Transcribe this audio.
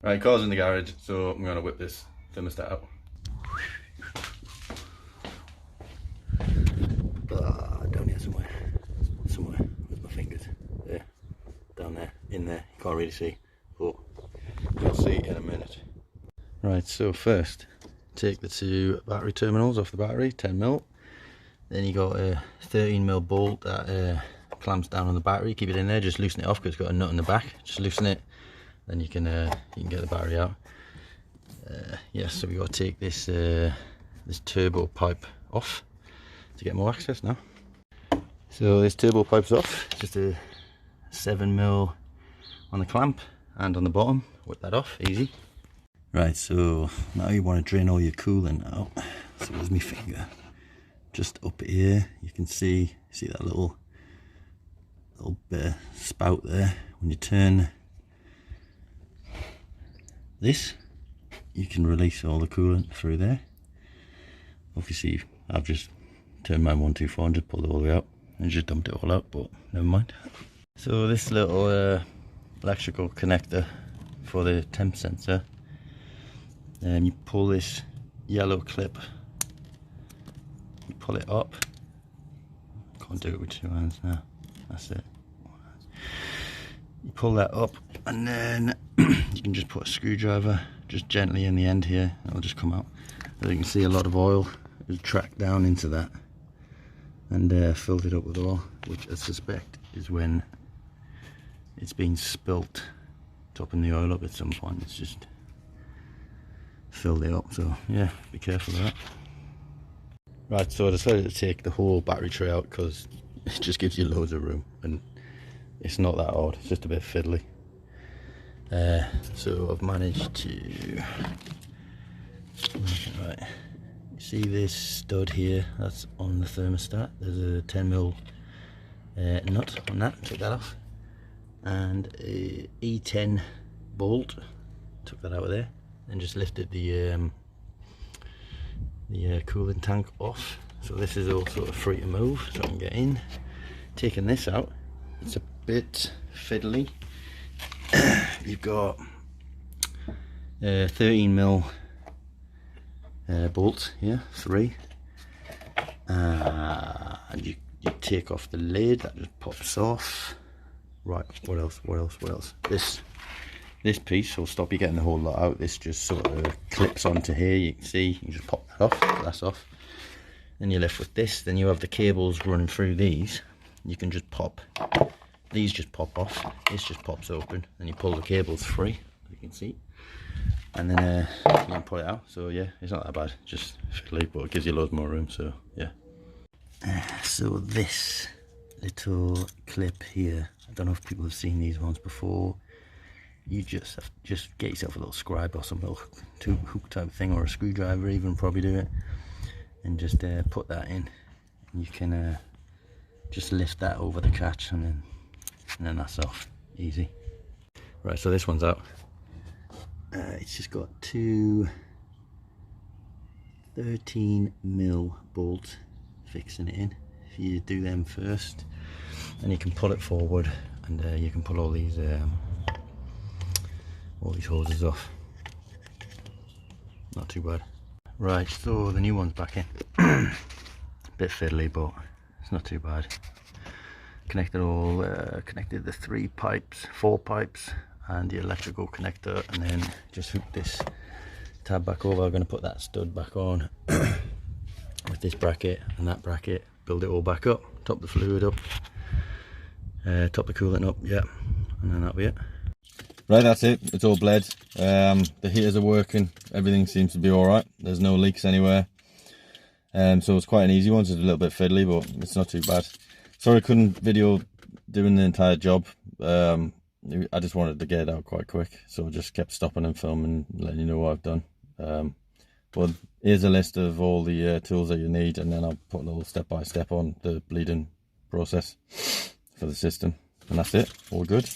Right, car's in the garage, so I'm going to whip this thermostat out. Down here somewhere. With my fingers. There. Down there. In there. You can't really see. But you'll see in a minute. Right, so first, take the two battery terminals off the battery, 10mm. Then you got a 13mm bolt that clamps down on the battery. Keep it in there, just loosen it off because it's got a nut in the back. Just loosen it, then you can get the battery out. Yes, so we got to take this this turbo pipe off to get more access now. So this turbo pipe's off, just a 7mm on the clamp and on the bottom. Whip that off, easy. Right, so now you want to drain all your coolant out. So there's my finger. Just up here, you can see that little bit of spout there. When you turn this, you can release all the coolant through there. Obviously, I've just turned mine 124 and just pulled it all the way out and just dumped it all out, but never mind. So this little electrical connector for the temp sensor, and you pull this yellow clip, you pull it up. Can't do it with two hands now. That's it. You pull that up, and then you can just put a screwdriver just gently in the end here. It'll just come out. As you can see, a lot of oil is tracked down into that and filled it up with oil, which I suspect is when it's been spilt, topping the oil up at some point. It's just filled it up. So yeah, be careful of that. Right, so I decided to take the whole battery tray out because it just gives you loads of room and it's not that hard, it's just a bit fiddly. So I've managed to, right, you see this stud here, that's on the thermostat. There's a 10mm nut on that, took that off, and a E10 bolt, took that out of there, and just lifted the cooling tank off. So this is all sort of free to move, so I can get in. Taking this out, it's a bit fiddly. You've got 13mm bolts here, 3, and you take off the lid, that just pops off. Right, what else? This piece will stop you getting the whole lot out. This just sort of clips onto here. You can see, you can just pop that off. That's off. Then you're left with this. Then you have the cables running through these. You can just pop. These just pop off. This just pops open, and you pull the cables free. As you can see, and then you can pull it out. So yeah, it's not that bad. Just fiddly, but it gives you loads more room. So yeah. So this little clip here. I don't know if people have seen these ones before. You just get yourself a little scribe or some little hook type thing, or a screwdriver even, probably do it, and just put that in. And you can just lift that over the catch, and then that's off, easy. Right, so this one's out. It's just got two 13mm bolts fixing it in. If you do them first, then you can pull it forward, and you can pull all these hoses off. Not too bad. Right, so the new one's back in. Bit fiddly, but it's not too bad. Connected the 4 pipes and the electrical connector, and then just hook this tab back over. I'm going to put that stud back on with this bracket and that bracket, build it all back up, top the fluid up, top the coolant up, yeah, and then that'll be it. Right, that's it, it's all bled. The heaters are working, everything seems to be alright, there's no leaks anywhere. So it's quite an easy one, it's a little bit fiddly, but it's not too bad. Sorry I couldn't video doing the entire job. I just wanted to get it out quite quick, so I just kept stopping and filming, letting you know what I've done. But here's a list of all the tools that you need, and then I'll put a little step-by-step on the bleeding process for the system. And that's it, all good.